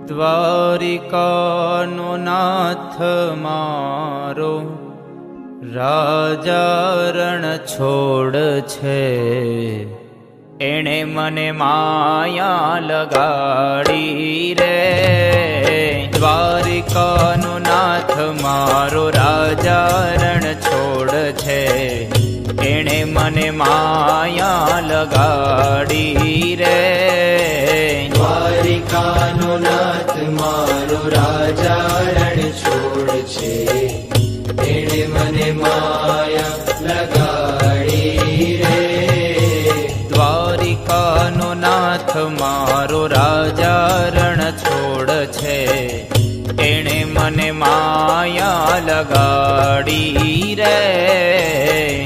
દ્વારિકાનો નાથ મારો રાજા રણ છોડ છે, એણે મને માયા લગાડી રે. દ્વારિકાનો નાથ મારો રાજા રણ છોડ છે, એણે મને માયા લગાડી રે. દ્વારિકાનો નાથ મારો રાજા રણ છોડ છે, એણે મને માયા લગાડી રે. દ્વારિકાનો નાથ મારો રાજા રણ છોડ છે, એણે મને માયા લગાડી રે.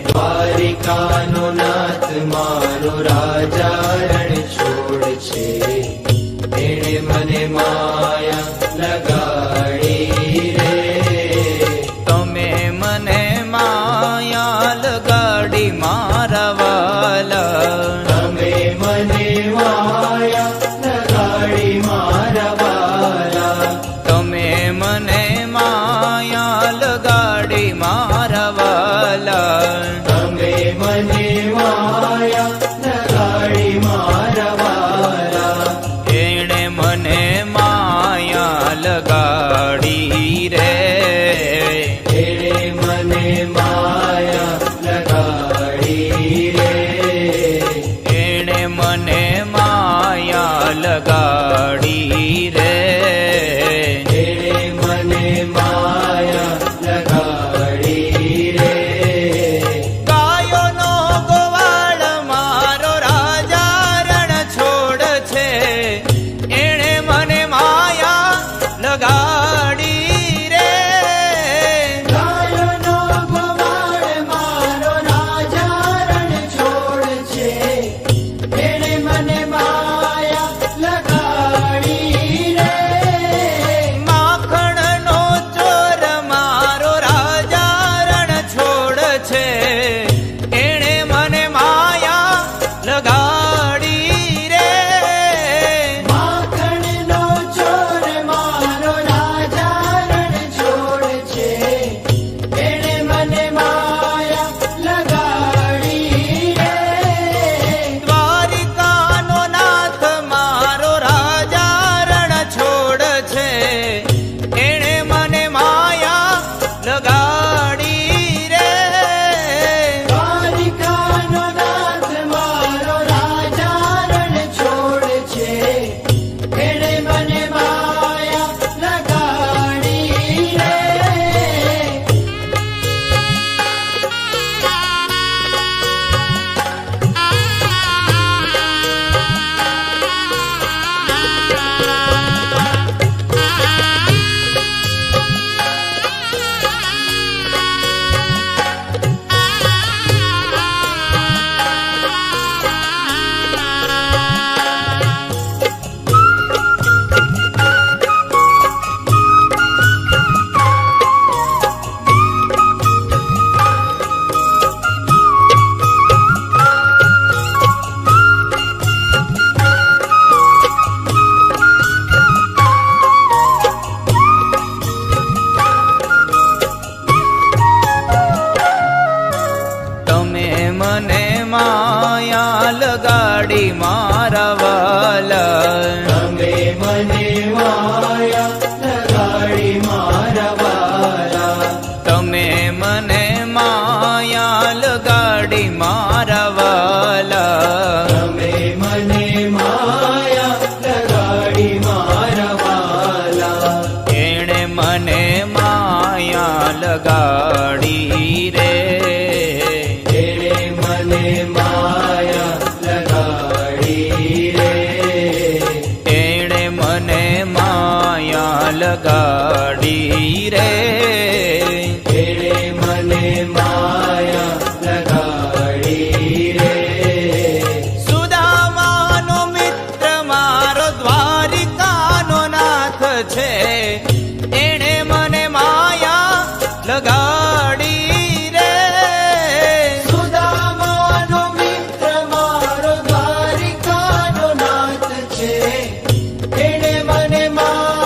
દ્વારિકાનો નાથ મારો રાજા રણ છોડ છે, એણે મને માયા લગાડી રે. તમે મને માયા લગાડી મારા વાલા, તમે મને માયા લગાડી મારા વાલા. તમે મને માયા લગાડી મારા વાલા. તમે મને માયા લગાડી મારા વાલા. એણે મને માયા લગાડી રે. એણે મને માયા લગાડી રે. એણે મને માયા લગાડી રે. એણે મને માયા લગાડી રે. ગાયોનો ગોવાળ મારો રાજા રણ છોડ છે, એણે મને માયા લગાડી રે. ગાયોનો ગોવાળ મારો રાજા રણ છોડ છે, એણે મને માયા લગાડી રે. માખણનો ચોર મારો રાજા રણ છોડ છે, એણે મને માયા લગાડી રે. માખણનો ચોર મારો રાજા રણ છોડ છે, એણે મને માયા લગાડી રે. દ્વારિકાનો નાથ મારો રાજા રણ છોડ છે, એણે મને માયા લગાડી રે. દ્વારિકાનો નાથ મારો રાજા રણ છોડ છે, એણે મને માયા લગાડી રે. તમે મને માયા લગાડી મારા વાલા. તમે મને માયા લગાડી મારા વાલા. તમે મને માયા લગાડી મારા વાલા. તમે મને માયા લગાડી મારા વાલા. એણે મને માયા લગાડી રે. એણે મને માયા લગાડી રે. એણે મને માયા લગાડી રે. એણે મને માયા લગાડી રે. સુદામાનો મિત્ર મારો દ્વારિકાનો નાથ છે, એણે મને માયા લગાડી રે. સુદામાનો મિત્ર મારો દ્વારિકાનો નાથ છે, એણે મને માયા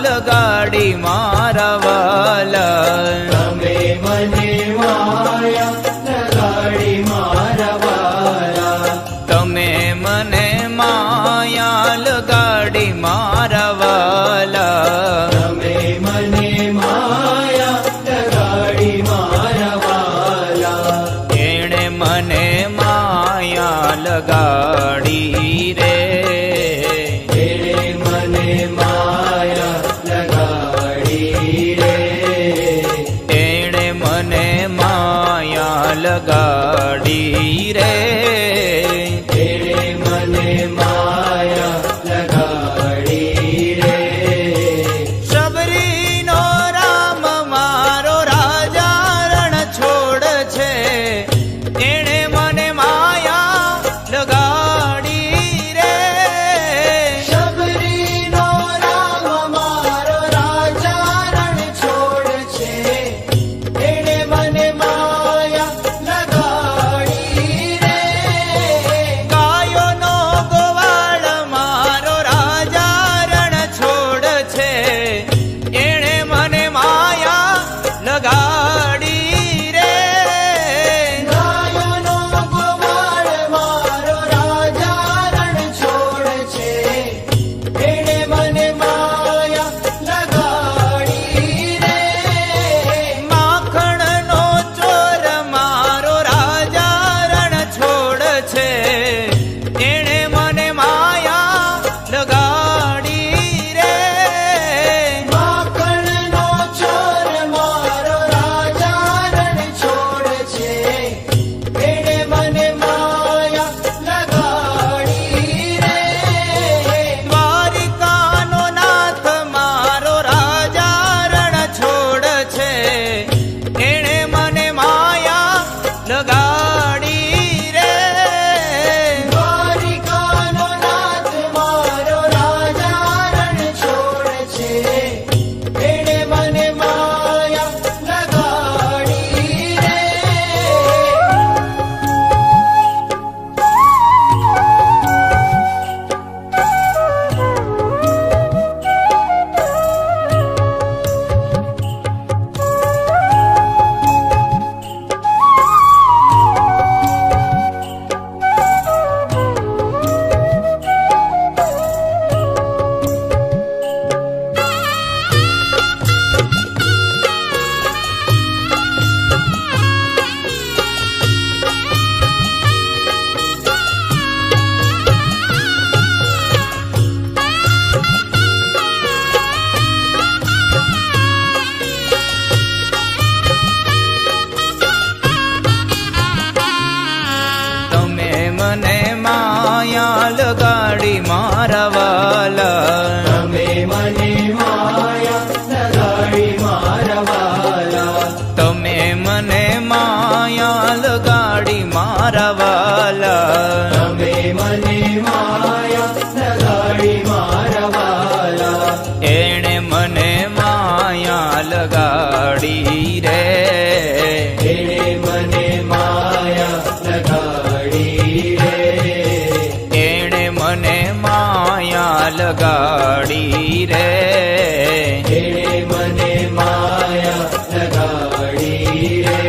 લગાડી મારા વાલા. તમે મને માયા લગાડી મારા વાલા. તમે મને માયા લગાડી મારા વાલા. તમે મને માયા લગાડી મારા વાલા. એણે મને માયા લગાડી રે. એણે મને માયા લગાડી રે. એણે મને માયા લગાડી રે. એણે મને માયા લગાડી રે. શબરીનો રામ મારો રાજા રણ છોડ છે. એણે મને માયા લગાડી રે. શબરીનો રામ મારો રાજા રણ છોડ છે. એણે મને માયા લગાડી રે. ગાયોનો ગોવાળ મારો રાજા રણ છોડ છે. એણે મને માયા લગાડી રે. ગાયોનો ગોવાળ મારો રાજા રણ છોડ છે. એણે મને માયા લગાડી રે. માખણનો ચોર મારો રાજા રણ છોડ છે. એણે મને માયા લગાડી રે. માખણનો ચોર મારો રાજા રણ છોડ છે. એણે મને માયા લગાડી રે. દ્વારિકાનો નાથ મારો રાજા રણ છોડ છે. એણે મને માયા લગાડી રે. દ્વારિકાનો નાથ મારો રાજા રણ છોડ છે. એણે મને માયા લગાડી રે. તમે મને માયા લગાડી મારા વાલા. તમે મને માયા લગાડી મારા વાલા. તમે મને માયા લગાડી મારા વાલા. તમે મને માયા લગાડી મારા વાલા. એણે મને માયા લગાડી રે. એણે મને માયા લગાડી રે. એણે મને માયા લગાડી રે. એણે મને માયા લગાડી રે.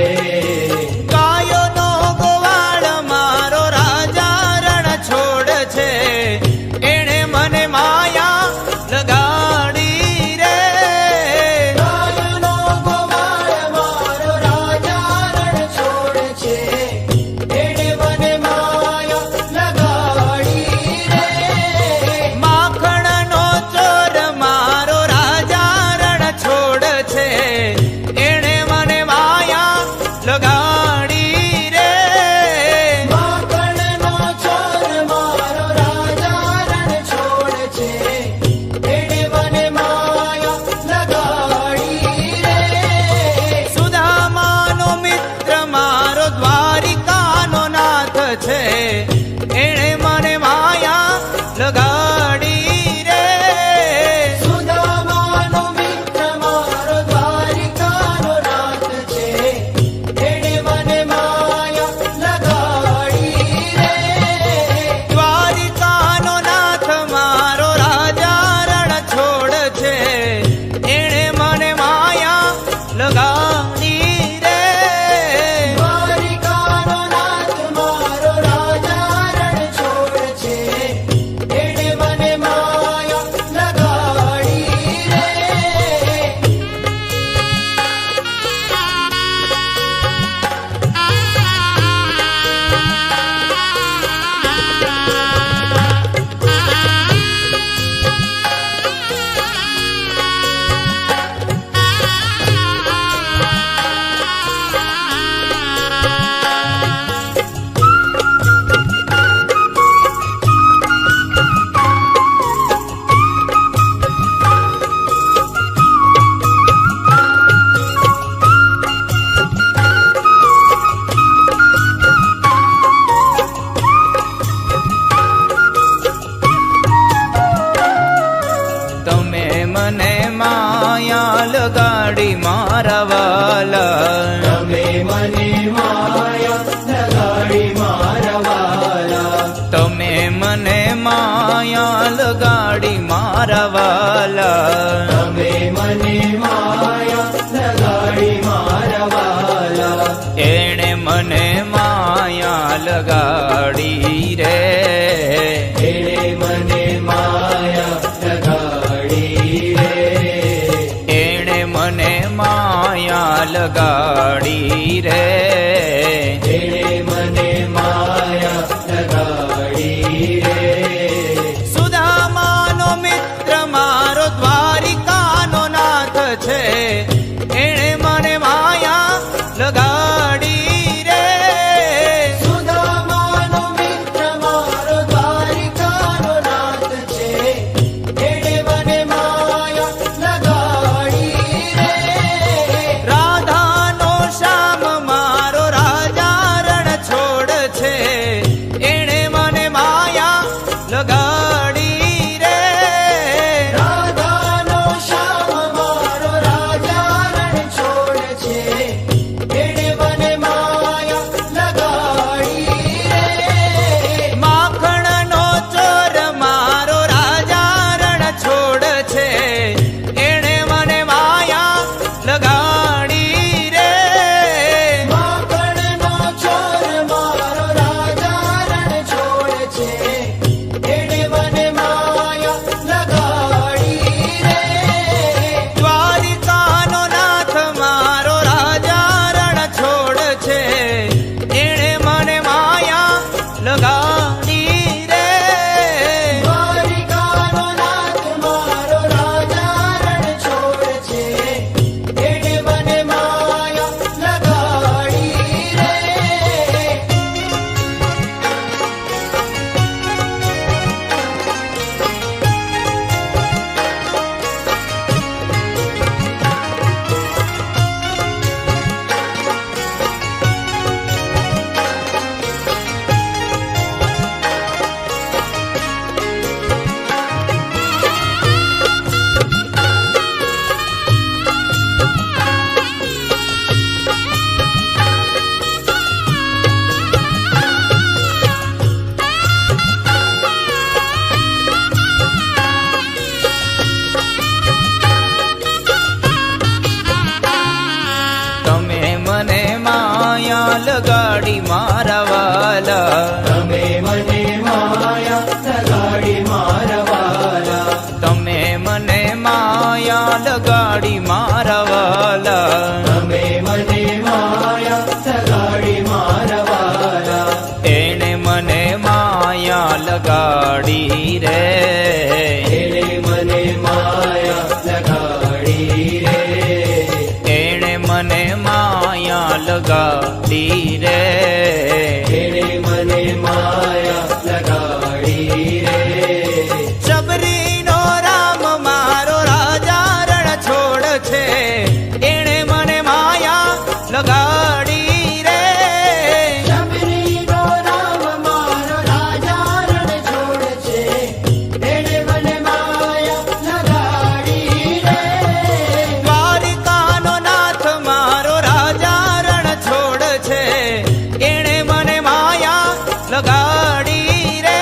ગાયોનો ગોવાળ મારો રાજા રણ છોડ છે. એણે મને માયા લગાડી રે. ગાયોનો ગોવાળ મારો રાજા રણ છોડ છે. એણે મને માયા લગાડી રે. માખણનો ચોર મારો મારા વાલા. તમે મને માયા લગાડી મારા વાલા. એણે મને માયા લગાડી રે. એણે મને માયા લગાડી રે. એણે મને માયા લગાડી રે. એણે મને માયા લગાડી રે. સુદામાનો મિત્ર મારો દ્વારિકાનો નાથ છે. એણે મને માયા લગાડી રે. સુદામાનો મિત્ર મારો દ્વારિકાનો નાથ છે. એણે મને માયા લગાડી રે. રાધાનો શ્યામ મારો રાજા રણ છોડ છે. એણે મને માયા લગાડી રે. રાધાનો શ્યામ મારો રાજા રણ છોડ છે. એણે મને માયા લગાડી રે. માખણનો ચોર મારો રાજા રણ છોડ છે. એણે મને માયા લગાડી રે. માખણનો ચોર મારો રાજા રણ છોડ છે. એણે મને માયા લગાડી રે. દ્વારિકાનો નાથ મારો રાજા રણ છોડ છે. એણે મને માયા લગાડી રે. દ્વારિકાનો નાથ મારો રાજા રણ છોડ છે. એણે મને માયા લગાડી રે. તમે મને માયા લગાડી મારા વાલા. તમે મને માયા લગાડી મારા વાલા. તમે મને માયા લગાડી મારા વાલા. તમે મને માયા લગાડી મારા વાલા. એણે મને માયા લગાડી રે. એણે મને માયા લગાડી રે. એણે મને માયા લગાડી રે. એણે મને માયા લગાડી રે. શબરીનો રામ મારો રાજા રણ છોડ છે. એણે મને માયા લગાડી રે. શબરીનો રામ મારો રાજા રણ છોડ છે. એણે મને માયા લગાડી રે. દ્વારિકાનો નાથ મારો રાજા રણ છોડ છે. એણે મને માયા લગાડી રે.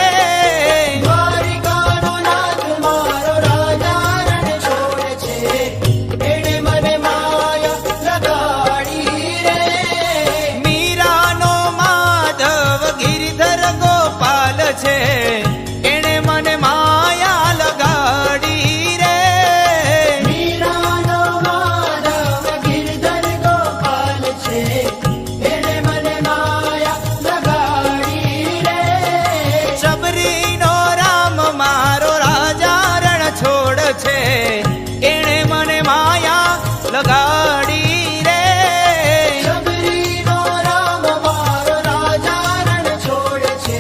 દ્વારિકાનો નાથ મારો રાજા રણ છોડ છે. એણે મને માયા લગાડી રે. મીરાનો માધવ ગિરધર ગોપાલ છે. એણે મને માયા લગાડી રે. મીરાનો માધવ ગિરધર ગોપાલ છે. એણે મને માયા લગાડી રે. શબરીનો રામ મારો રાજા રણ છોડ છે. એણે મને માયા લગાડી રે. શબરીનો રામ મારો રાજા રણ છોડ છે.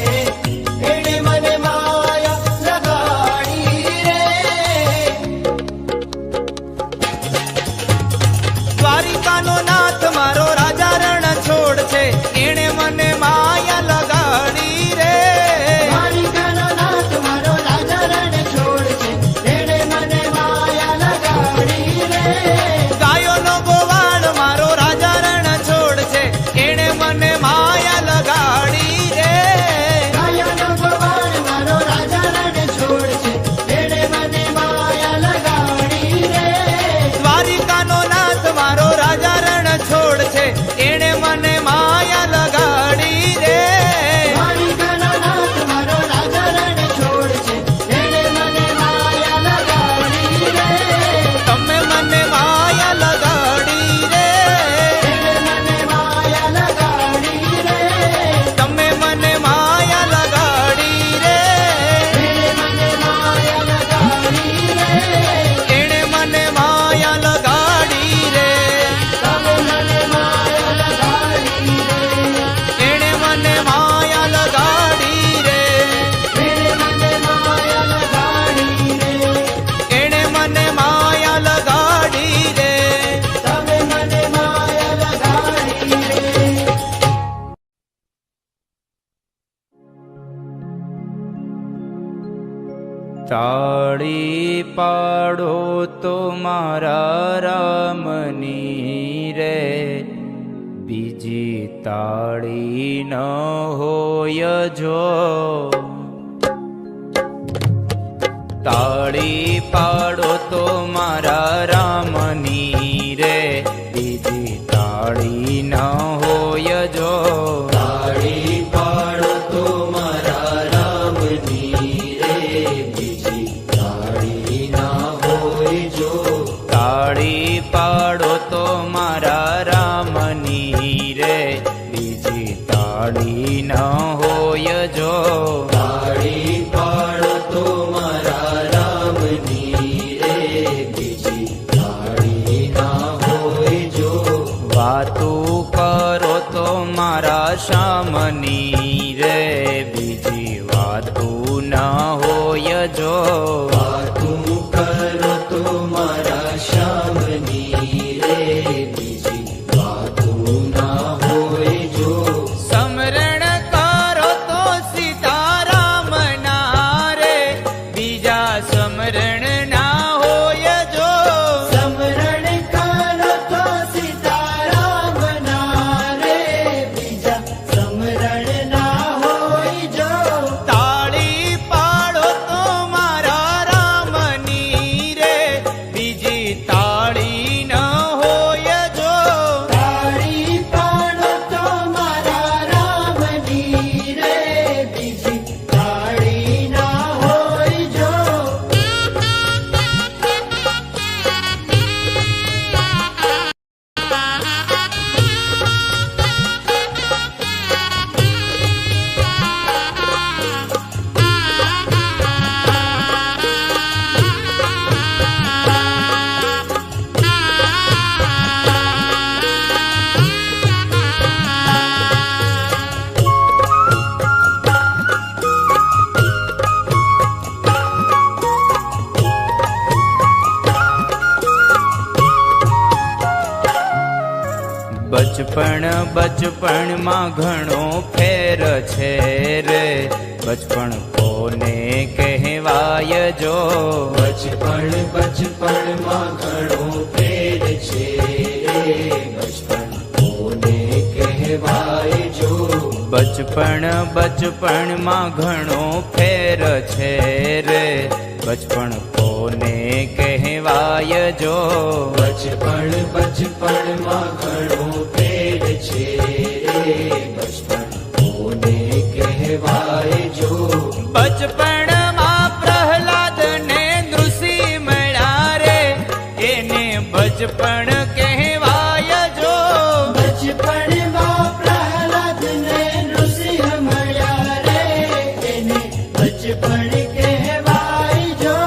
એણે મને તાળી પાડો તો મારા રામની રે, બીજી તાળી ન હોય જો. તાળી પાડો તો મારા રામની રે, બીજી તાળી ન હોય જો. તાળી પાડો તો મારા રામની રે, બીજી તાળી ના હોય જો. તાળી પાડો તો મારા રામની રે, બીજી તાળી ન હોય જો. તાળી પાડો તો મારા રામની રે, બીજી તાળી ના હોય જો. વાતું કરો તો મારા શ્યામની રે, બીજી વાતું ન હોય જો. વાતું કરો તો મારા શ્યામની રે, બીજી વાતું ના હોય જો. સમરણ કરો તો સીતારામના રે, બીજા સમરણ ના હોય જો. સમરણ કરો તો સીતારામના રે, બીજા સમરણ ના હોય જો. તાળી પાડો તો મારા રામની રે, બીજી તાળી ન હોય જો. તાળી પાડો તો મારા રામની રે, બીજી તાળી ના હોય જો. બચપણમાં ઘણો ફેર છે રે, બચપણ કોને કહેવાય જો. બચપણમાં ઘણો ફેર છે રે, બચપણ કોને કહેવાય જો. બચપણમાં ઘણો ફેર છે રે, બચપણ કોને કહેવાય જો. બચપણમાં ઘણો ફેર છે રે, બચપણ કોને કહેવાય જો. બચપણમાં પ્રહલાદ ને નૃષિ મળ્યા રે, એને બચપણ કહેવાય જો. બચપણમાં પ્રહલાદ ને નૃસિંહ મળ્યા રે, એને બચપણ કહેવાય જો.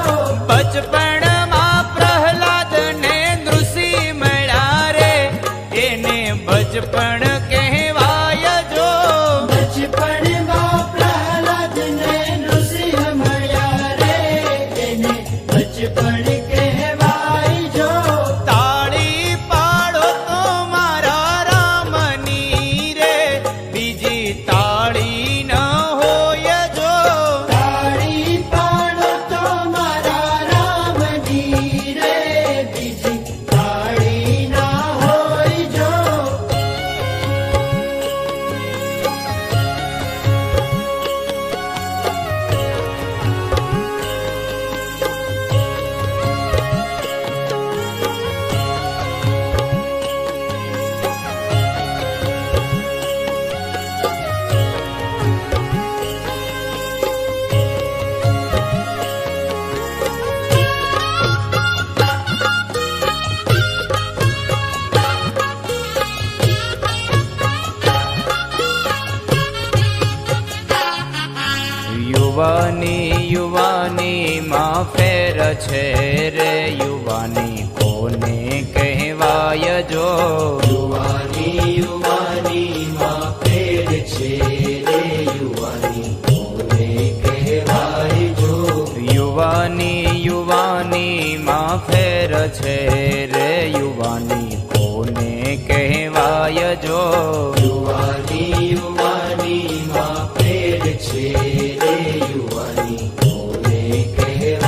બચપણમાં પ્રહલાદ ને નૃષિ મળ્યા રે, એને બચપણ કહેવાય જો. બચપણમાં પ્રહલાદ ને નૃસિંહ મળ્યા રે, એને બચપણ કહેવાય જો. તાળી પાડો તો મારા રામની રે, બીજી તાળી ન હોય જો. તાળી પાડો તો મારા રામની રે, બીજી તાળી ના હોય જો. યુવાની માં ફેર છે રે, યુવાની કોને કહેવાય જો. યુવાની માં ફેર છે રે, યુવાની કોને કહેવાય જો. યુવાની માં ફેર છે રે, યુવાની કોને કહેવાય જો. યુવાની માં ફેર છે રે, યુવાની કોને કહેવાય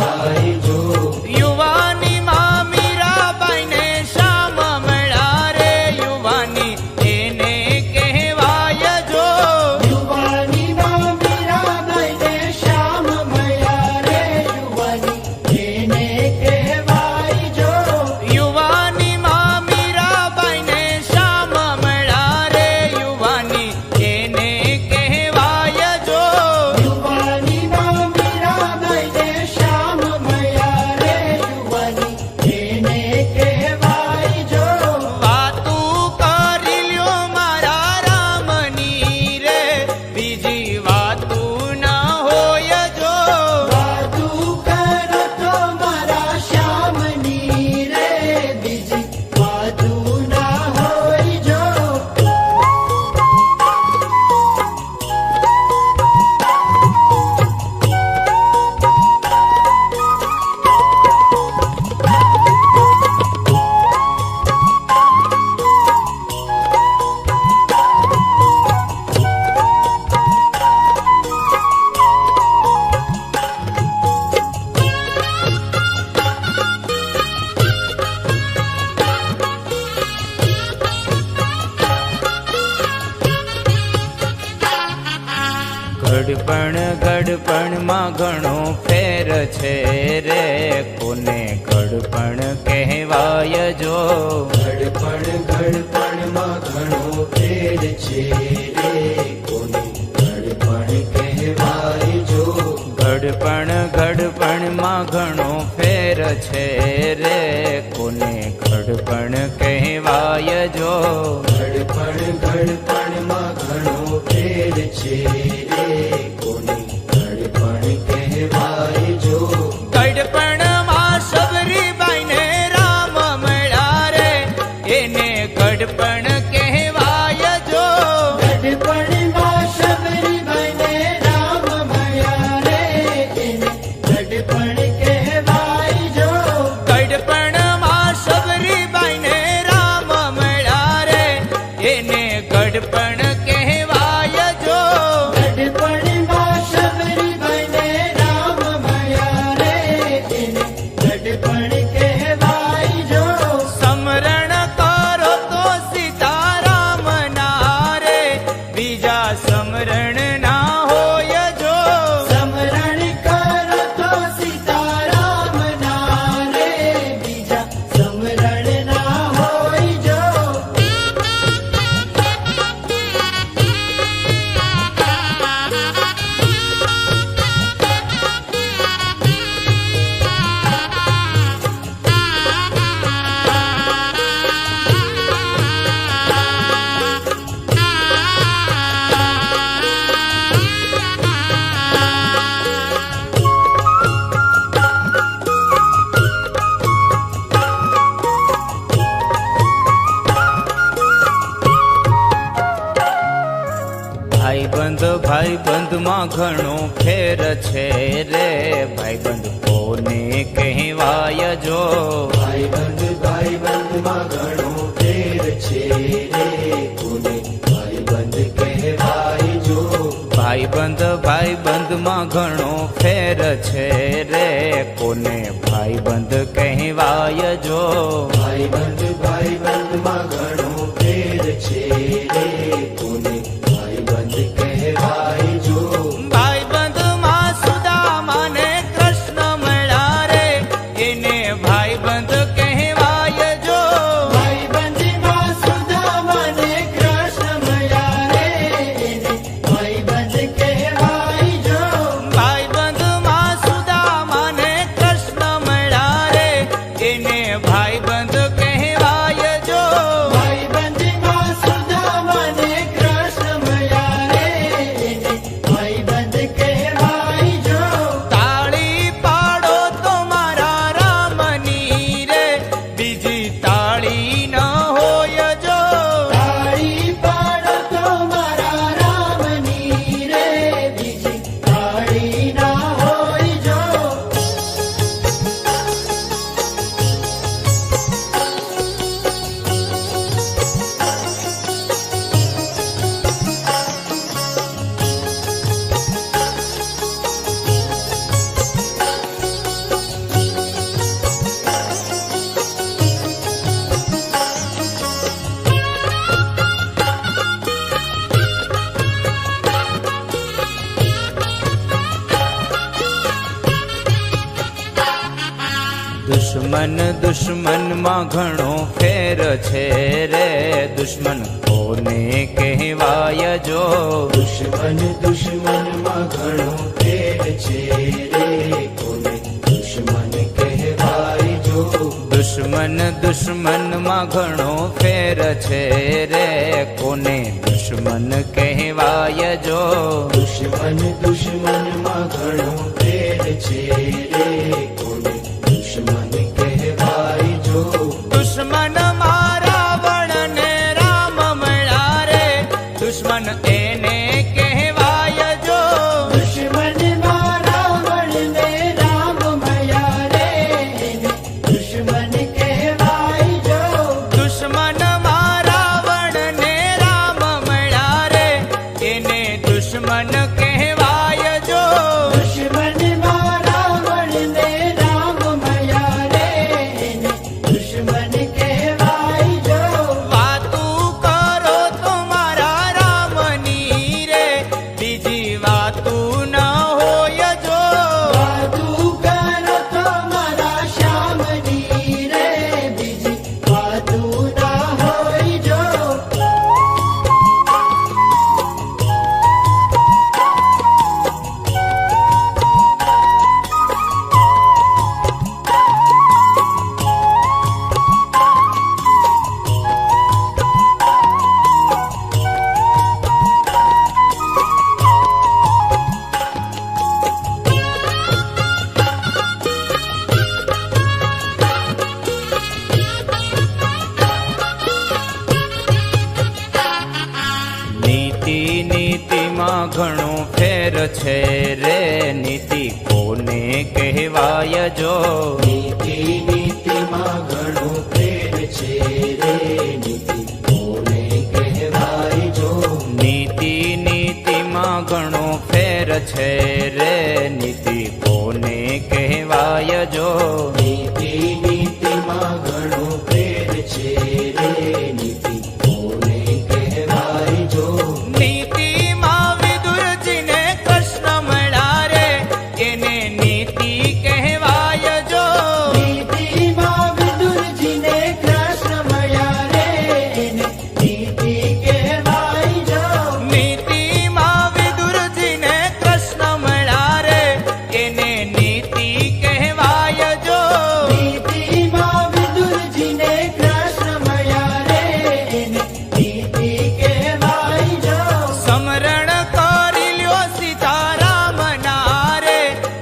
ગડપણમાં ઘણો ફેર છે રે, કોને ગડપણ કહેવાય જો. ગડપણમાં ઘણો ફેર છે રે, કોને ગડપણ કહેવાય જો. ગડપણમાં ઘણો ફેર છે રે, કોને ગડપણ કહેવાય જો. ગડપણમાં ઘણો ફેર છે રે, કોને ગડપણ કહેવાય જો. ગડપણમાં સબરીબાઈને રામ મળ્યા રે, એને ગડપણ કહેવાય જો. ગડપણમાં સબરીબાઈને રામ મળ્યા રે, એને ગડપણ કહેવાય જો. ગડપણમાં સબરીબાઈને રામ મળ્યા રે, એને ગડપણ કહેવાય જો. ગડપણમાં સબરીબાઈને રામ મળ્યા રે, એને ગડપણ કહેવાય જો. સમરણ કરો તો સીતારામ ના રે, બીજા સમરણ ના હોય જો. સમરણ કરો તો સીતારામ ના રે, બીજા સમરણ ના હોય જો. ભાઈબંધમાં ઘણો ફેર છે રે, ભાઈબંધ કોને કહેવાય જો. ભાઈબંધમાં ઘણો ફેર છે રે, કોને ભાઈબંધ કહેવાય જો. ભાઈબંધમાં ઘણો ફેર છે રે, કોને ભાઈબંધ કહેવાય જો. ભાઈબંધમાં ઘણો ફેર છે રે, કોને ભાઈબંધ કહેવાય જો. ભાઈબંધમાં સુદામાને કૃષ્ણ મળ્યા રે, એને ભાઈબંધ કહેવાય જો. ભાઈબંધમાં સુદામાને કૃષ્ણ મળ્યા રે, એને ભાઈબંધ કહેવાય જો. ભાઈબંધમાં સુદામાને કૃષ્ણ મળ્યા રે, એને ભાઈબંધ કહેવાય જો. ભાઈબંધમાં સુદામાને કૃષ્ણ મળ્યા રે, એને ભાઈબંધ કહેવાય જો. તાળી પાડો તો મારા રામની રે, બીજી તાળી ન હોય જો. તાળી પાડો તો મારા રામની રે, બીજી તાળી ના હોય જો. દુશ્મનમાં ઘણો ફેર છે રે, દુશ્મન કોને કહેવાય જો. દુશ્મનમાં ઘણો ફેર છે રે, કોને દુશ્મન કહેવાય જો. દુશ્મનમાં ઘણો ફેર છે રે, કોને દુશ્મન કહેવાય જો. દુશ્મનમાં ઘણો ફેર છે રે, કોને દુશ્મન કહેવાય જો. દુશ્મન રાવણ ને રામ મળ્યા રે, દુશ્મન એને કહેવાય જો. દુશ્મનમાં રાવણ ને રામ મળ્યા રે, એને દુશ્મન કહેવાય જો. દુશ્મનમાં રાવણ ને રામ મળ્યા રે, એને દુશ્મન કહેવાય જો. દુશ્મનમાં રાવણ ને રામ મળ્યા રે, એને દુશ્મન કહેવાય જો. વાતું કરો તો મારા રામની રે, બીજી વાતું ઘણો ફેર છે રે નીતિ કોને કહેવાય જો નીતિ નીતિમાં ઘણો ફેર છે રે નીતિ કોને કહેવાય જો નીતિ નીતિમાં ઘણો ફેર છે રે નીતિ કોને કહેવાય જો નીતિ નીતિમાં ઘણો ફેર છે રે નીતિ કોને કહેવાય જો નીતિમાં વિદુરજીને કૃષ્ણ મળ્યા રે એને નીતિ કહેવાય જો નીતિમાં વિદુરજીને કૃષ્ણ મળ્યા રે એને નીતિ કહેવાય જો નીતિમાં વિદુરજીને કૃષ્ણ મળ્યા રે એને નીતિ કહેવાય જો નીતિમાં વિદુરજીને કૃષ્ણ મળ્યા રે એને નીતિ કહેવાય જો સમરણ કરી લ્યો સીતારામ ના રે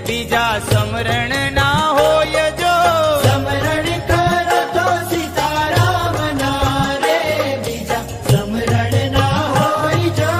બીજા સમરણ ના હોય જો સમરણ કરો તો સીતારામ ના રે બીજા સમરણ ના હોય જો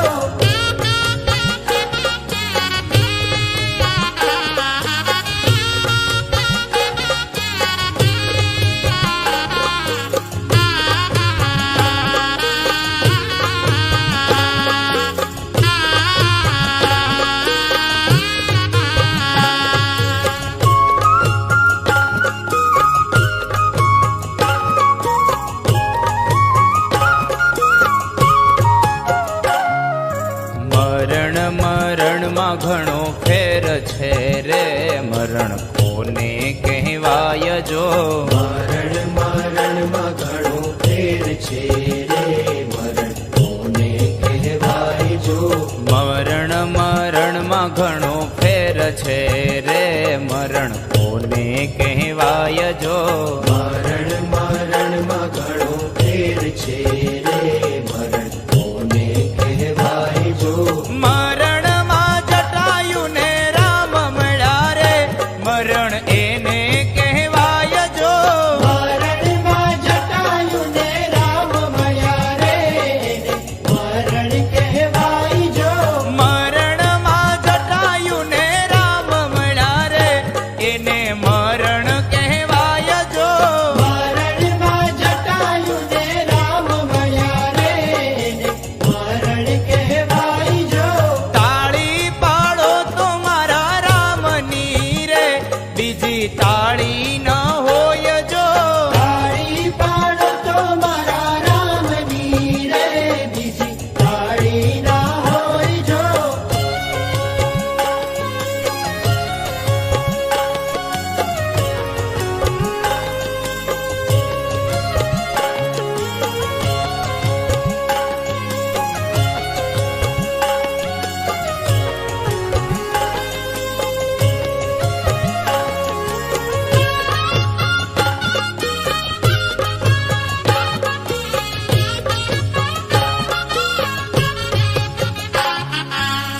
મરણ મરણમાં ઘણો ફેર છે રે મરણ કોને કહેવાય જો મરણ મરણમાં ઘણો ફેર છે રે મરણ કોને કહેવાય જો મરણ મરણમાં ઘણો ફેર છે રે મરણ કોને કહેવાય જો મરણ મરણમાં ઘણો ફેર છે રે મરણ કોને કહેવાય જો મરણમાં જટાયું ને રામ મળ્યા રે મરણ એને કહેવાય જો મરણમાં જટાયું ને રામ મળ્યા રે એને મરણ કહેવાય જો મરણમાં જટાયું ને રામ મળ્યા રે એને મરણ કહેવાય જો મરણમાં જટાયું ને રામ મળ્યા રે એને મરણ કહેવાય જો તાળી પાડો તો મારા રામની રે બીજી તાળી ન હોય જો તાળી પાડો તો મારા રામની રે બીજી તાળી ના હોય જો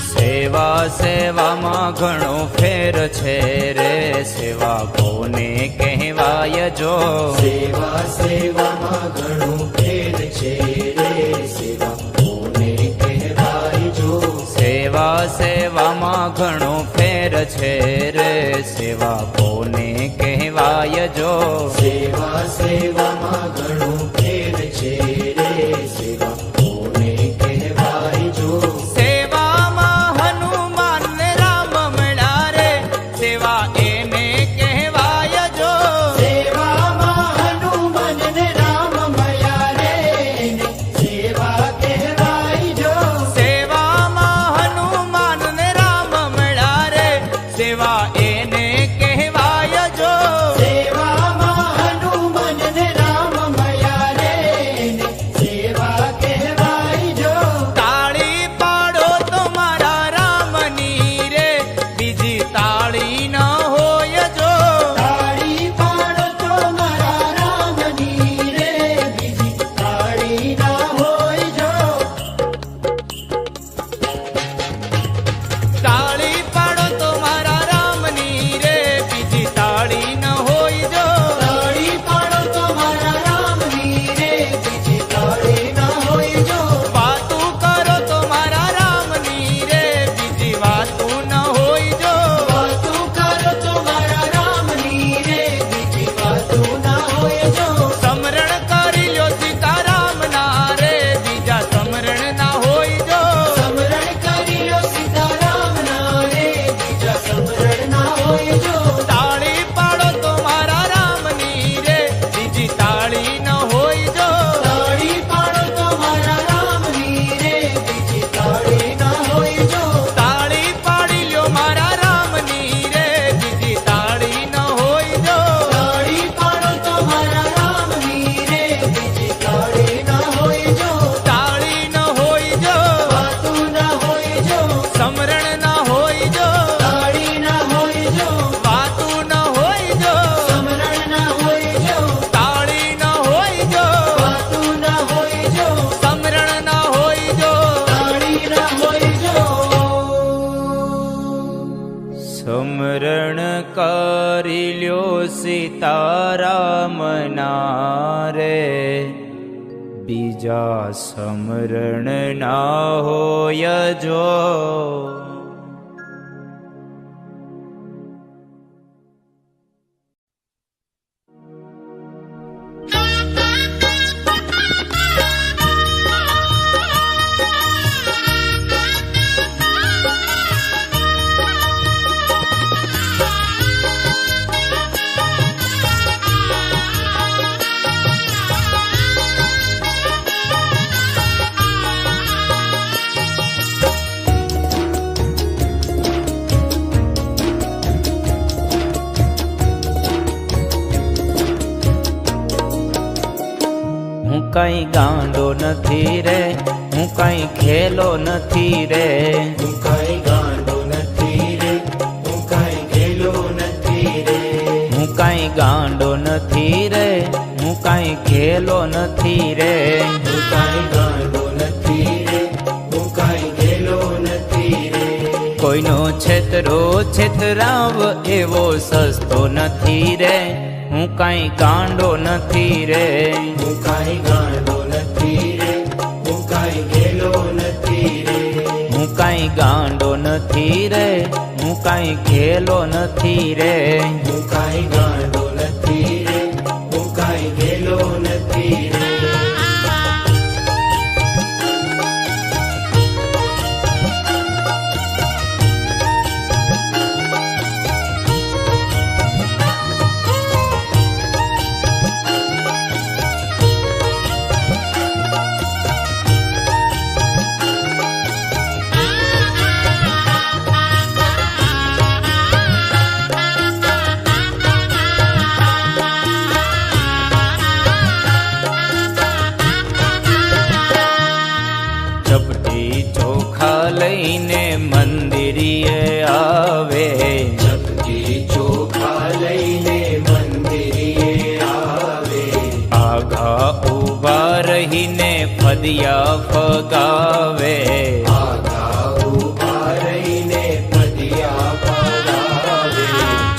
સેવા સેવામાં ઘણો ફેર છે રે સેવા કોને કહેવાય જો સેવા સેવામાં ઘણો ફેર છે રે સેવા કોને કહેવાય જો સેવા સેવામાં ઘણો ફેર છે રે સેવા કોને કહેવાય જો સેવા સેવામાં ઘણો ફેર છે રે સેવા કોને કહેવાય જો સેવામાં હનુમાન ને રામ મળ્યા રે સેવા એને કહેવાય જો સેવામાં હનુમાન ને રામ મળ્યા રે એને સેવા કહેવાય જો સેવામાં હનુમાન ને રામ મળ્યા રે સેવા એને કહેવાય જો સેવામાં હનુમાન ને રામ મળ્યા રે એને સેવા કહેવાય જો તાળી પાડો તો મારા રામની રે બીજી તાળી ન હોય જો તાળી પાડો તો મારા રામની રે બીજી તાળી ના હોય જો તાળી પાડો તો મારા રામની સમરણ કરી લ્યો સીતારામ ના રે, બીજા સમરણ ના હોય જો. હું કઈ ગાંડો નથી રે, હું કઈ ખેલો નથી રે, હું કઈ ગાંડો નથી રે, હું કઈ ખેલો નથી રે, હું કઈ ગાંડો નથી રે, હું કઈ ખેલો નથી રે. હું કઈ ગાંડો નથી રે, હું કઈ ખેલો નથી રે, કોઈનો છેતરો છેતરાવ એવો સસ્તો નથી રે, હું કઈ ગાંડો નથી રે. હું કઈ ગાંડો નથી રે, હું કઈ ખેલો નથી રે, હું કઈ ગાંડો નથી રે, હું કઈ ખેલો નથી રે. હું કઈ ગાંડો નથી રે, હું કઈ ખેલો નથી રે. ચપટી ચોખા લઈને મંદિરીએ આવે, ચપટી ચોખા લઈને મંદિરે આવે, આઘા ઊભા રહીને ફદિયા ફગાવે, આઘા ઊભા રહીને પદિયા પગાવે,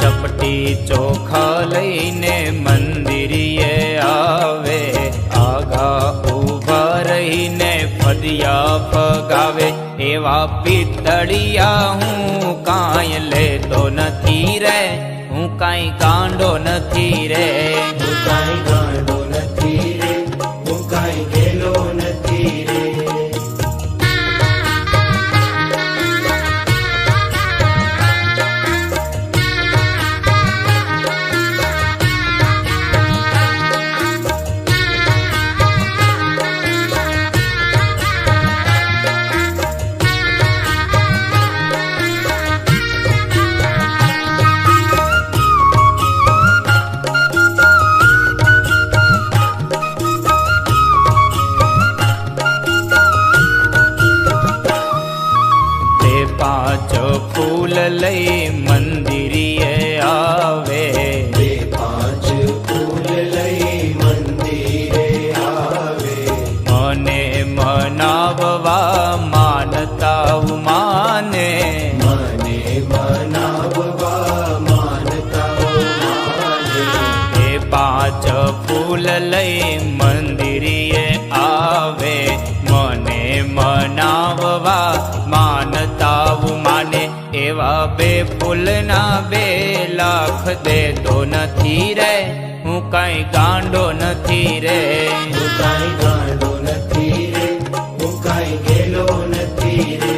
ચપટી ચોખા લઈને મંદિરીએ આવે, આઘા ઊભા રહીને ફદિયા ફગાવે. એવા પિત્તળિયા હું કાંઈ લેતો નથી રે, હું કાંઈ ગાંડો નથી રે. હું કઈ ગાંડો નથી રે, હું કઈ ખેલો નથી રે, તે પાંચ ફૂલ લઈ મંદિરીએ આવે, બે પાંચ ફૂલ લઈ મંદિરે આવે, મને મનાવવા માનતા માને, મને મનાવવા માનતા માને, એ પાંચ ફૂલ લઈ મંદિરીએ આવે, મને મનાવવા માનતા માને. એવા બે ફૂલના 2 લાખ દેતો નથી રે, હું કઈ ગાંડો નથી રે. હું કઈ ગાંડો નથી રે, હું કઈ ખેલો નથી રે,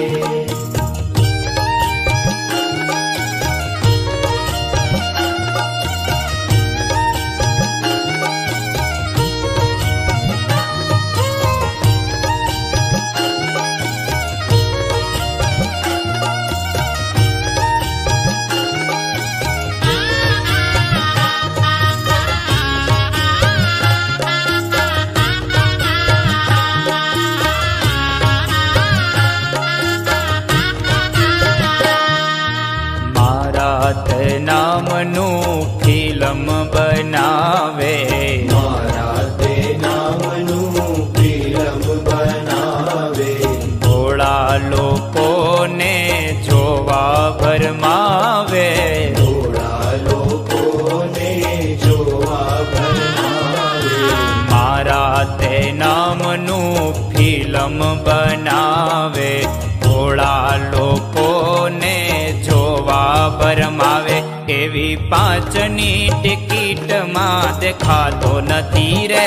નામનું ફિલ્મ બનાવે, મારા તે નામનું ફિલ્મ બનાવે, ભોળા લોકોને જોવા ભરમાવે, નિયમ બનાવે, ભોળા લોકોને જોવા ભરમાવે. એવી પાંચની ટિકિટમાં દેખાતો નથી રે,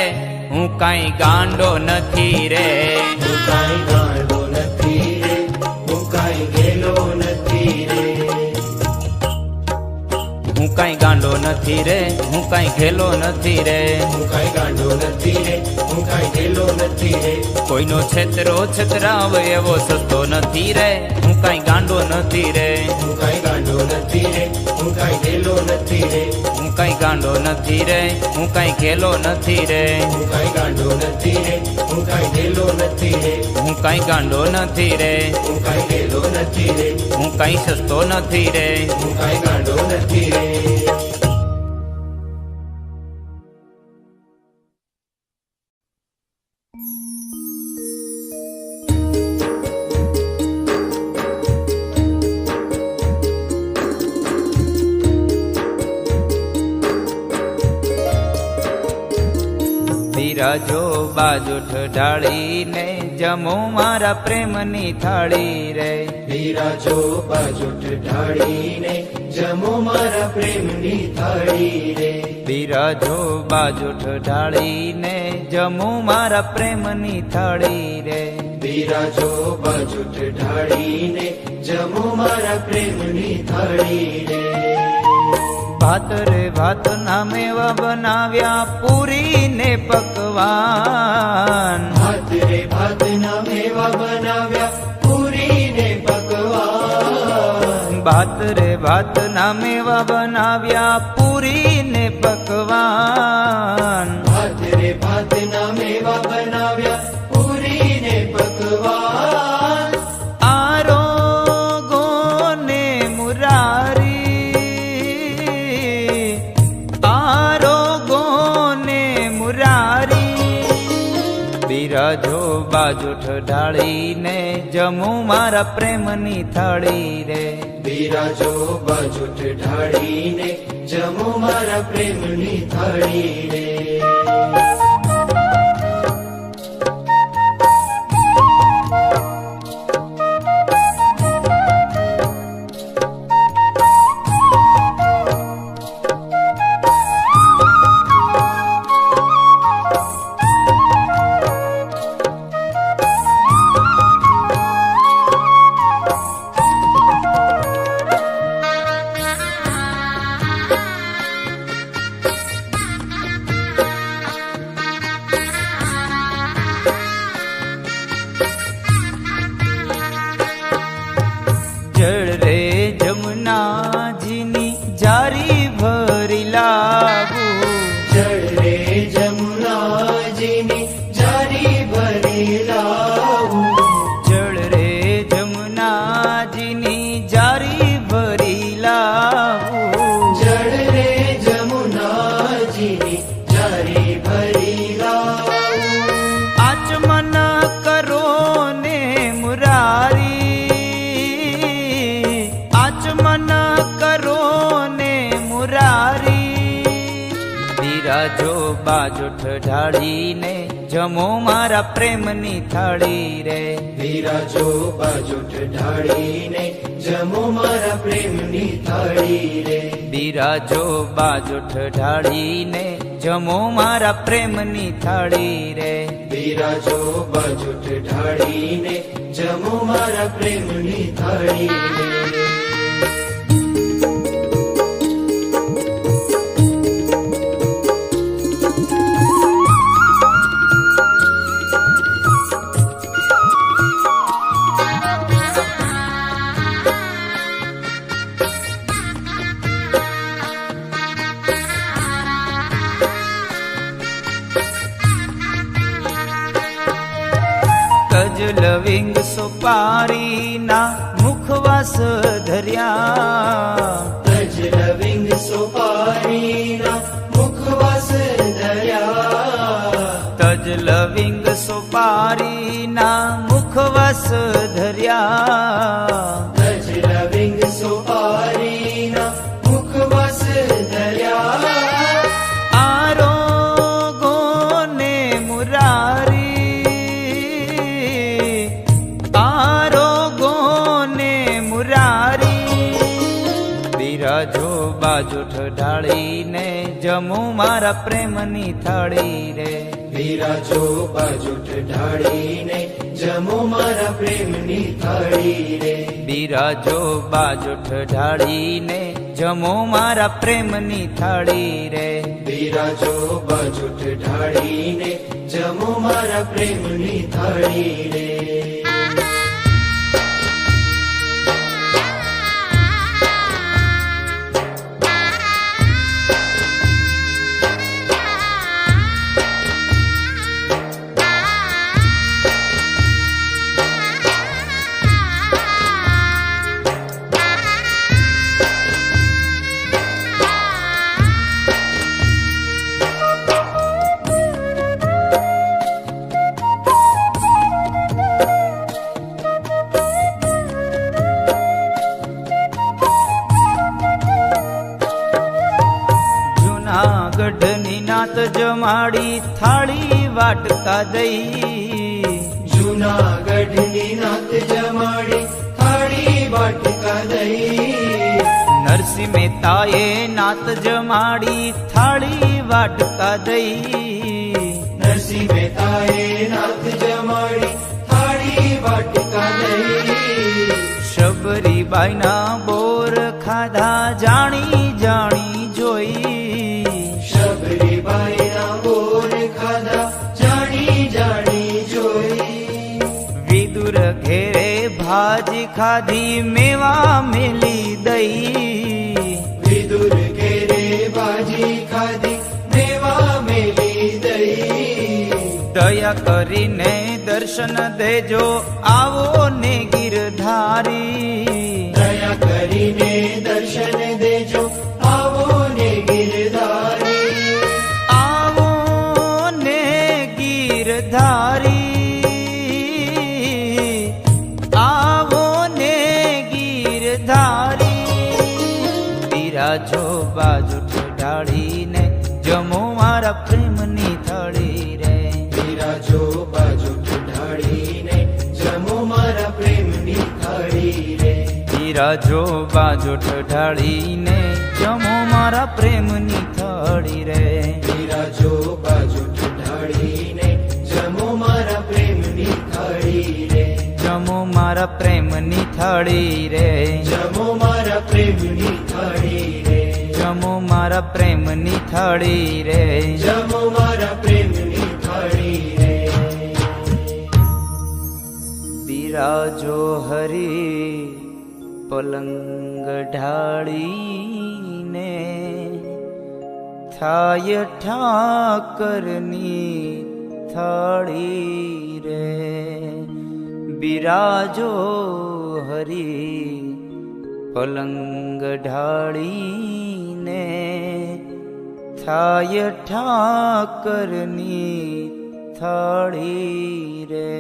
હું કાંઈ ગાંડો નથી રે. હું કાંઈ ગાંડો નથી રે, હું કાંઈ ગેલો નથી રે. હું કાંઈ ગાંડો નથી રે, હું કાંઈ ઘેલો નથી રે. હું કાંઈ ગાંડો નથી રે, હું કાંઈ ગેલો નથી રે. કોઈનો છેતરો છેતરાવ એવો સસ્તો નથી રે, હું કાંઈ ગાંડો નથી રે. હું કાંઈ ગાંડો નથી રે, હું કાંઈ ગેલો નથી રે. હું કાંઈ ગાંડો નથી રે, હું કાંઈ ઘેલો નથી રે. હું કાંઈ ગાંડો નથી રે, હું કાંઈ ગેલો નથી રે. હું કાંઈ ગાંડો નથી રે, હું કાંઈ ગેલો નથી રે. હું કાંઈ સસ્તો નથી રે. હું કાંઈ ગાંડો નથી રે. બિરાજો બાજુઠ ઢાળીને, જમો મારા પ્રેમની થાળી રે. બિરાજો બાજુઠ ઢાળીને, જમો મારા પ્રેમની થાળી રે. બિરાજો બાજુઠ ઢાળીને, જમો મારા પ્રેમની થાળી રે. બિરાજો બાજુઠ ઢાળીને, જમો મારા પ્રેમની થાળી રે. ભાત રે ભાત ના મેવા બનાવ્યા, પૂરી ને પકવાન. ભાત રે ભાત ના મેવા બનાવ્યા, પૂરી ને પકવાન. ભાત રે ભાત ના મેવા બનાવ્યા, પૂરી ને પકવાન. ભાત રે ભાત ના મેવા બનાવ્યા, પૂરી ને પકવાન. આરોગો ને મુરારી, આરોગો ને મુરારી. બિરાજો બાજુઠ ઢાળીને, જમો મારા પ્રેમની થાળી રે. બિરાજો બાજુઠ ઢાળીને, જમો મારા પ્રેમની થાળી રે. જળ રે જમુનાજીની જારી ભરી લાવું. જળ રે જમુનાજીની જારી ભરી લાવું. જળ રે જમુનાજીની જારી ભરી લાવું. જળ રે જમુનાજીની જારી ભરી લાવું. આચમન કરો ને મુરારી, આચમન કરો ને મુરારી. બિરાજો બાજુઠ ઢાળીને, જમો મારા પ્રેમની થાળી રે. બિરાજો બાજુઠ ઢાળીને, જમો મારા પ્રેમની થાળી રે. બિરાજો બાજુઠ ઢાળીને, જમો મારા પ્રેમની થાળી રે. બિરાજો બાજુઠ ઢાળીને, જમો મારા પ્રેમની થાળી રે. લવિંગ સોપારીના મુખવાસ ધર્યા. તજ લવિંગ સોપારીના મુખવાસ ધર્યા. તજ લવિંગ સોપારીના મુખવાસ ધર્યા. તજ લવિંગ સોપારીના મુખવાસ ધર્યા. આરોગો ને મુરારી, બિરાજો બાજોઠ ઢાળીને જમો મારા પ્રેમની થાળી રે. બિરાજો બાજોઠ ઢાળીને જમો મારા પ્રેમની થાળી રે. બિરાજો બાજોઠ ઢાળીને જમો મારા પ્રેમની થાળી રે. બિરાજો બાજોઠ ઢાળીને જમો મારા પ્રેમની થાળી રે. જૂનાગઢની નાત જમાડી થાળી વાટકા દઈ. જૂનાગઢની નાત જમાડી થાળી વાટકા દઈ. નરસિંહ મહેતાએ નાત જમાડી થાળી વાટકા દઈ. નરસિંહ મહેતાએ નાત જમાડી થાળી વાટકા દઈ. શબરીબાઈના બોર ખાધા જાણી જાણી જોઈ. શબરીબાઈના બોર ખાધા જાણી જાણી જોઈ. વિદુર ઘેરે ભાજી ખાધી મેવા મેલી દઈ. વિદુર ઘેરે ભાજી ખાધી મેવા મેલી દઈ. દયા કરીને દર્શન દેજો આવો ને ગિરધારી. દયા કરીને દર્શન દેજો આવો ને ગિરધારી. આવો ને ગિરધારી. આવો ને ગિરધારી. બિરાજો બાજોઠ ઢાળીને જમો મારા પ્રેમની થાળી રે. બિરાજો બાજોઠ ઢાળીને જમો મારા પ્રેમની થાળી રે. બિરાજો બાજોઠ ઢાળીને જમો મારા પ્રેમની થાળી રે. બિરાજો બાજોઠ ઢાળીને જમો મારા પ્રેમની થાળી રે. જમો મારા પ્રેમની થાળી રે. જમો મારા પ્રેમની થાળી રે. જમો મારા પ્રેમની થાળી રે. જમો મારા પ્રેમની થાળી રે. બિરાજો હરી પલંગ ઢાળીને થાય ઠાકરની થાળી રે. બિરાજો હરી પલંગ ઢાળીને થાય ઠાકરની થાળી રે.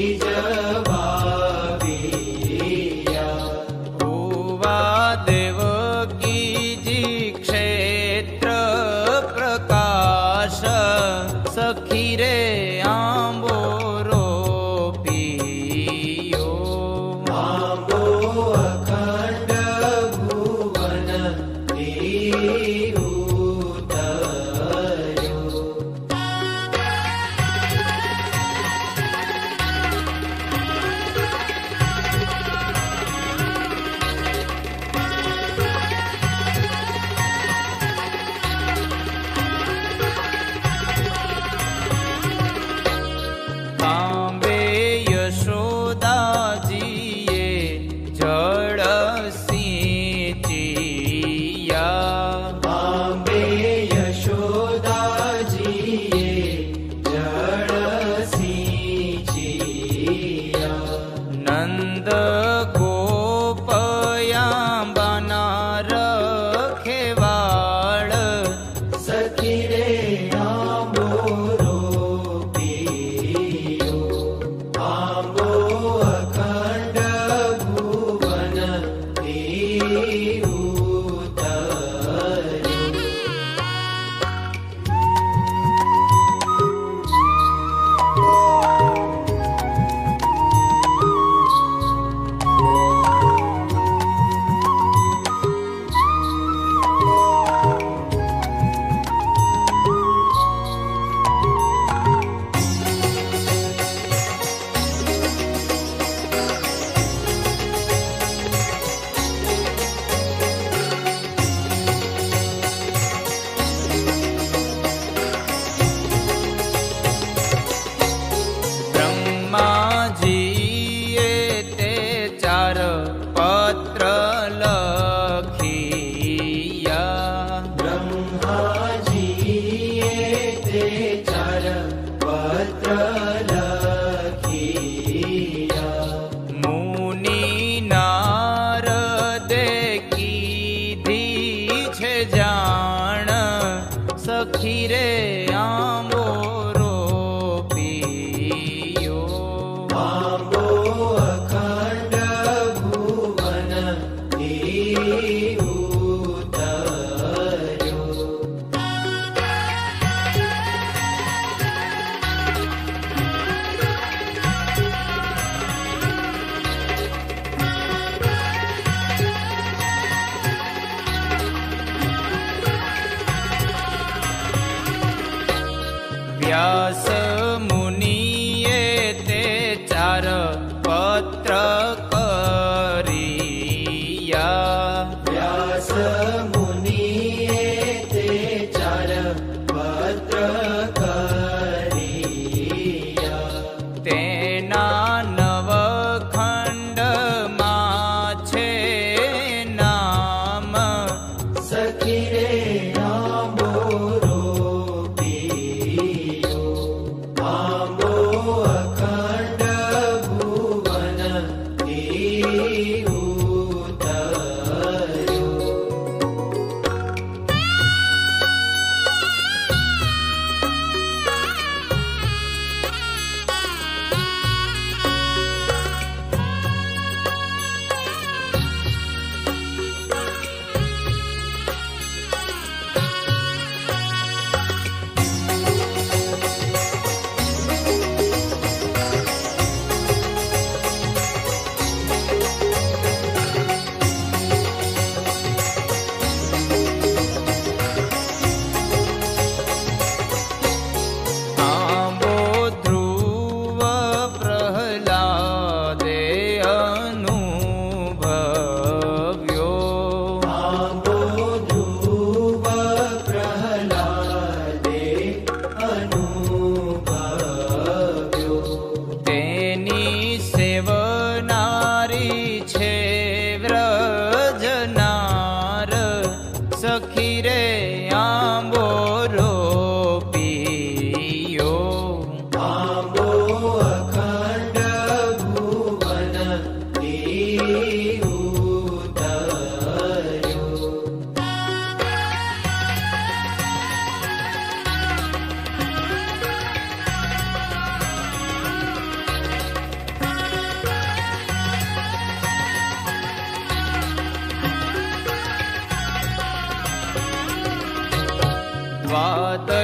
જવાવિયા ભુવા દેવકીજી ક્ષેત્ર પ્રકાશ સખી રે આંબો રોપિયો આંબો અખંડ ભુવન ઉતર્યો તાંબે યશોદાજીએ જળ સિંચિયા આંબે યશોદાજીએ જળ સિંચિયા નંદ ગોપયાંબાના રખેવાળ સખી રે આંબો રોપિયો આંબો અખંડ ભુવન ઉતર્યો બ્રહ્માજીએ તે ચાર પત્ર લખિયા બ્રહ્માજીએ તે ચાર પત્ર લખિયા મુનિ નારદે કીધી છે જાણ સખી રે આંબો રોપિયો આંબો અખંડ ભુવન ઉતર્યો વ્યાસ મુનિએ તે ચાર પત્ર કર્યા વ્યાસ મુનિએ તે ચાર પત્ર કર્યા તેના નવખંડમાં છે નામ સખી રે આંબો રોપિયો આંબો અખંડ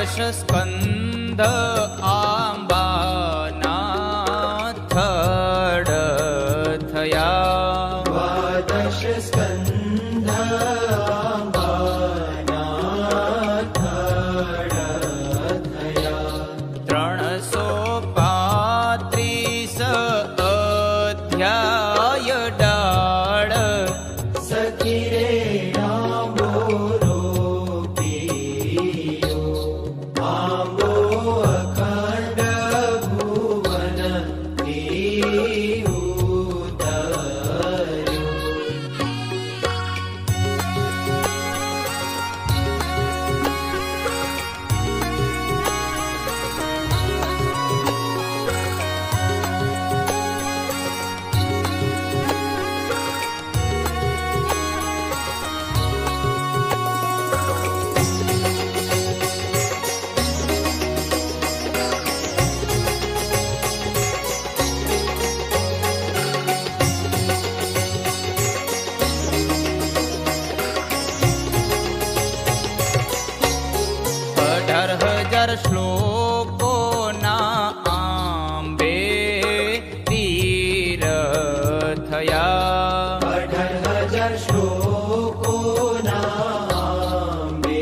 સ્કંદ આંબાના થડ થયા. દ્વાદશ સ્કંધ આંબાના થડ થયા. 335 અધ્યાય ડાળ સખી રે આંબો રોપ્યો. આંબો અખંડ ભુવન થી ઉતર્યો. શ્લોકોના આંબે તીર થયા. 18,000 શ્લોકોના આંબે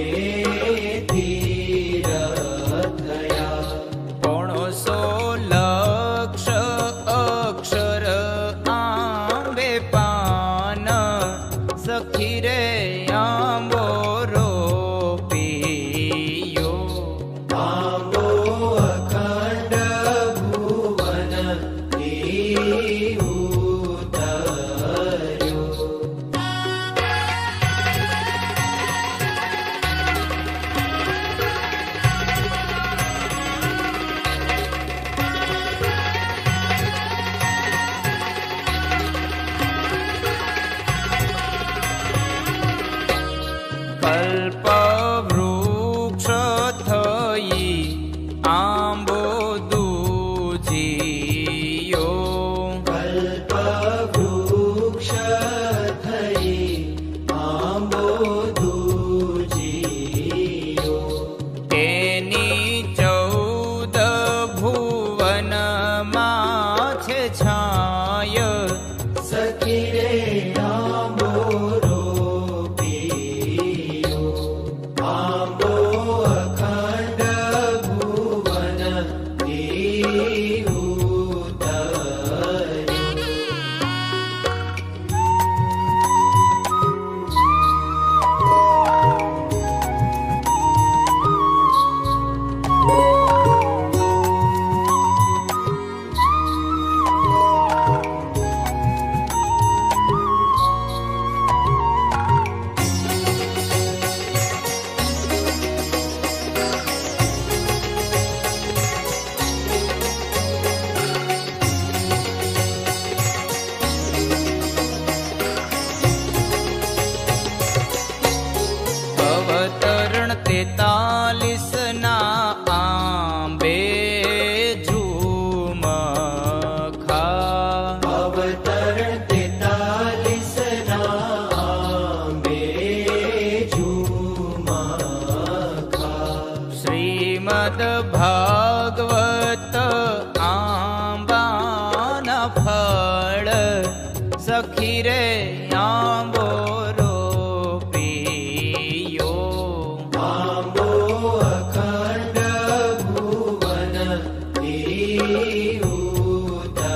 તીર થયા. 500 લક્ષ અક્ષર આંબે પાન સખી રે આંબો રોપિયો. આંબો અખંડ ભુવન થી ઉતર્યો. કલ્પવૃક્ષ થઈ આંબો દૂજીયો. કલ્પવૃક્ષ થઈ આંબો દૂજીયો. એની 14 ભુવનમાં છે છાય. સખી રે આંબો રોપ્યો. આંબો અખંડ ભુવન થી ઉતર્યો. અવતરણ 43 ના આંબે ઝુમખા. અવતરણ 43 ના આંબે ઝુમખા. શ્રીમદ ભાગવત આંબાના ફળ સખી રે આંબો રોપિયો. આંબો અખંડ ભુવન થી ઉતર્યો.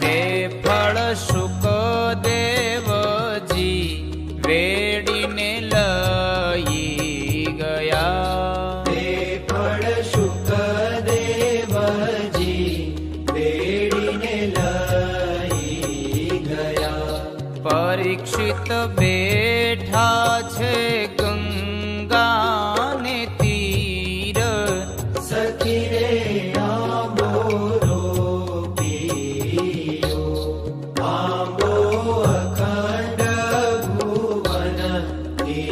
તે ફળ શુકદેવજી વેડીને લઈ ગયા. તે ફળ શુકદેવજી વેડીને લઈ ગયા. પરીક્ષિત બેઠા છે ગંગાને તીર. સખી રે આંબો રોપ્યો. આંબો અખંડ ભુવન થી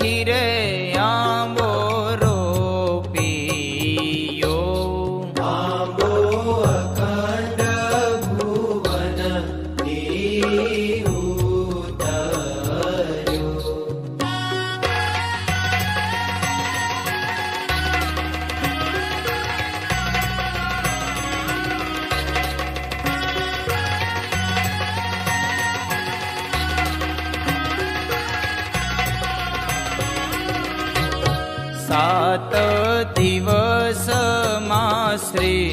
સખી રે આંબો રોપિયો. આંબો અખંડ ભુવન થી ઉતર્યો. સાત દિવસમાં શ્રી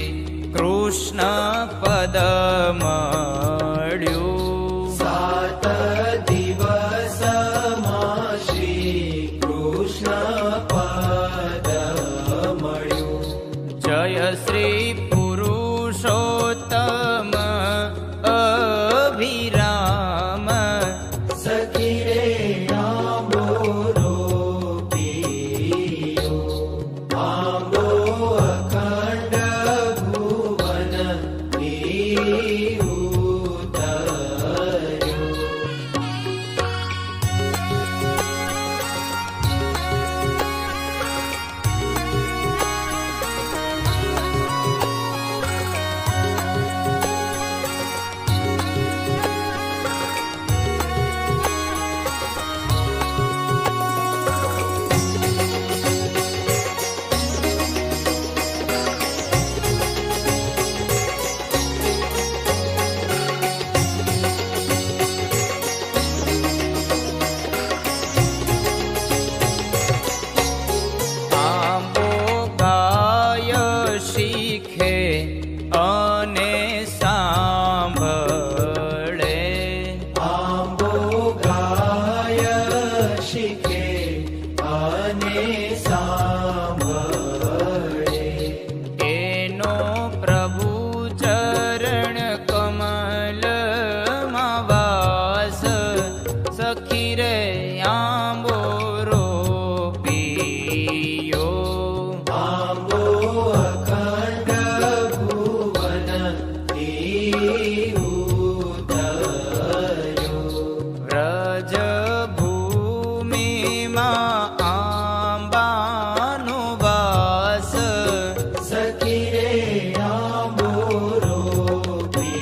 કૃષ્ણ પદ મળ્યું. 7 દિવસમાં શ્રી કૃષ્ણ પદ મળ્યું. જય શ્રી પુરુષોત્તમ અભિરામ. સખી રે આંબો રોપિયો. આંબો અખંડ ભુવન થી ઉતર્યો. આંબો ગાય શીખે અને સાંભળે. આંબો ગાય શીખે અને સાંભળે. એનો પ્રભુ ચરણ કમલમાં વાસ. સખી રે આંબો રોપિયો. આંબો અખંડ ભુવન થી ઉતર્યો. વ્રજ ભૂમિમાં આંબાનો વાસ. સખી રે આંબો રોપિયો.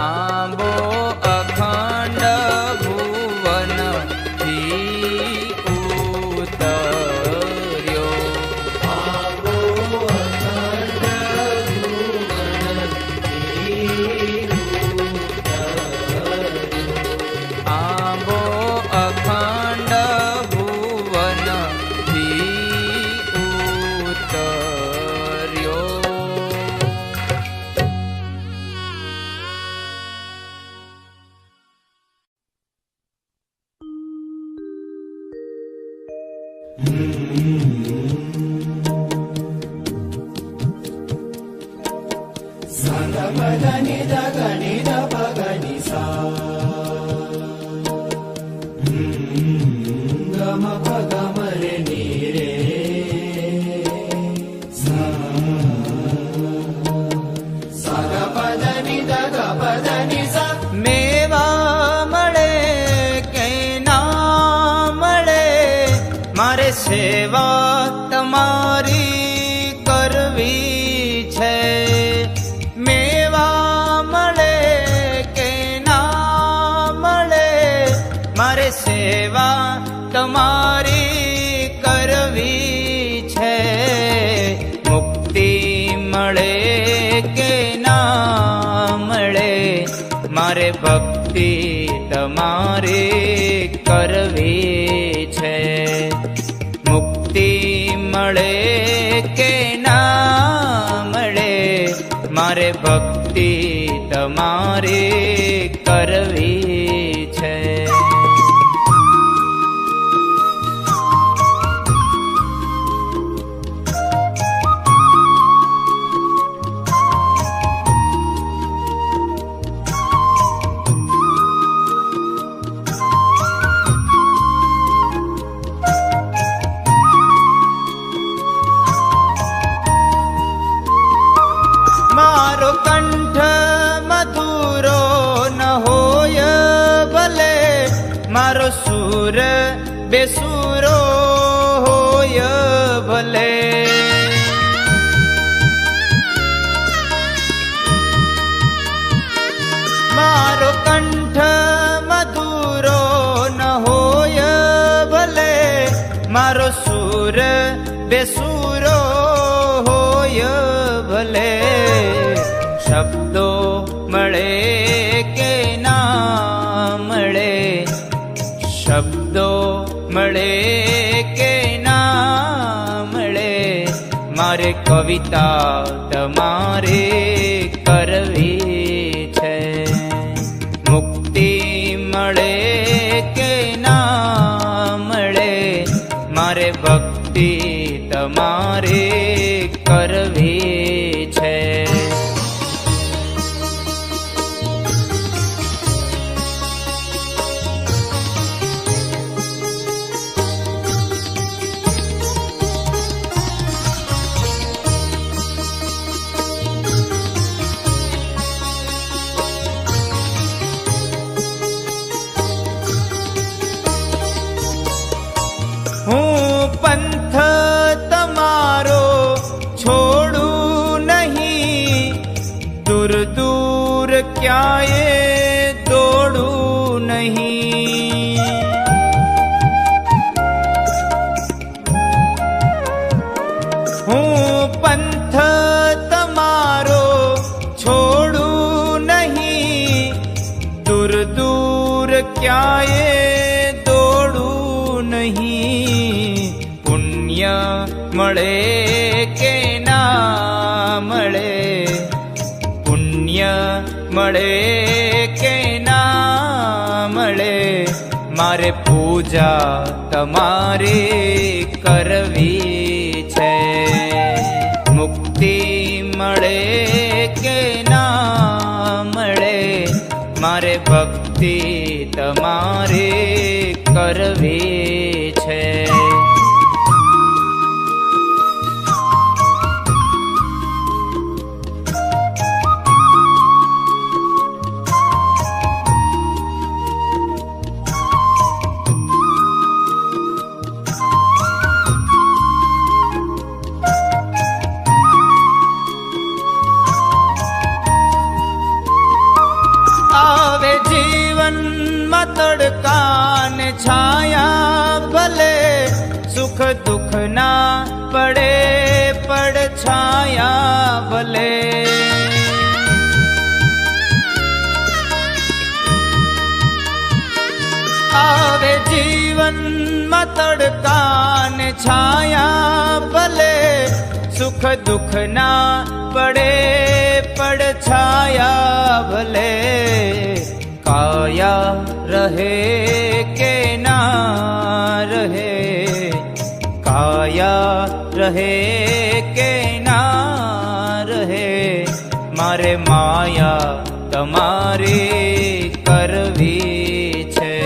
આંબો અખંડ ભુવન થી ઉતર્યો. આંબો અખંડ ભુવન થી ઉતર્યો. આંબો અખંડ ભુવન થી ઉતર્યો. સાંગ પદ નિ ધ ગ નિ ધ પ ગ નિ સા. ગ મ પ ગ મ રે નિ રે સા. સા ગ પદ નિ ધ ગ પદ નિ સા. મેવા મળે કે ના મળે, મારે સેવા તમારી કરવી છે. મેવા મળે કે ના મળે, મારે સેવા તમારી કરવી છે. મુક્તિ મળે કે ના મળે, મારે ભક્તિ તમારી કરવી છે. મુક્તિ મળે કે ના મળે, મારે ભક્તિ તમારી કરવી છે. મારો કંઠ મધુરો ન હોય, બેસુરો હોય ભલે. મારો કંઠ મધુરો ન હોય ભલે, મારો સુર બેસુરો હોય ભલે. શબ્દો મળે કે ના મળે, શબ્દો મળે કે ના મળે, મારે કવિતા તમારે કરવી છે. મુક્તિ મળે કે ના મળે, મારે ભક્તિ તમારે કરવી છે. હું પંથ તમારો છોડું નહીં, દૂર દૂર ક્યાંય દોડું નહીં. હું પંથ તમારો છોડું નહીં, દૂર દૂર ક્યાંય દોડું નહીં. પુણ્ય મળે કે ના મળે, પુણ્ય મળે કે ના મળે, મારે પૂજા તમારે કરવી છે. મુક્તિ મળે કે ના મળે, મારે ભક્તિ તમારે કરવી છે. આવે જીવનમાં તડકા ને છાયા ભલે, સુખ દુઃખ ના પડે પડછાયા ભલે. આવે જીવનમાં તડકા ને છાયા ભલે, સુખ દુઃખ ના પડે પડછાયા ભલે. કાયા રહે કે ના રહે, કાયા રહે કે ના રહે, મારે માયા તમારે કરવી છે.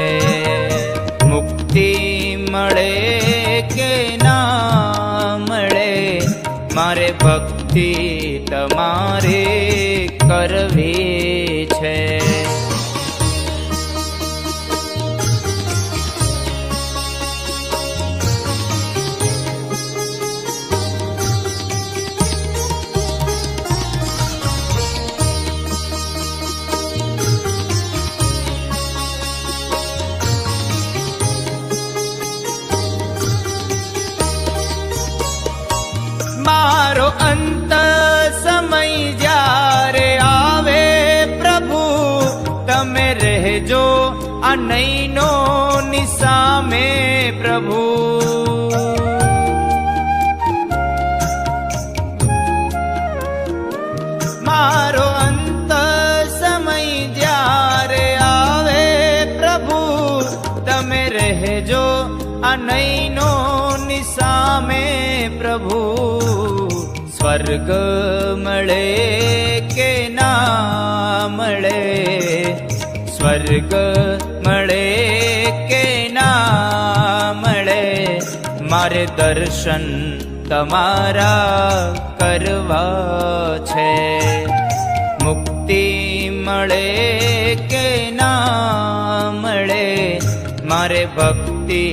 મુક્તિ મળે કે ના મળે, મારે ભક્તિ તમારે કરવી છે. મારો અંત સમય જ્યારે આવે પ્રભુ, તમે રહેજો આ નૈનો નિસામે પ્રભુ. મારો અંત સમય જ્યારે આવે પ્રભુ, તમે રહેજો આ નૈનો નિસામે પ્રભુ. સ્વર્ગ મળે કે ના મળે, સ્વર્ગ મળે કે ના મળે, મારે દર્શન તમારા કરવા છે. મુક્તિ મળે કે ના મળે, મારે ભક્તિ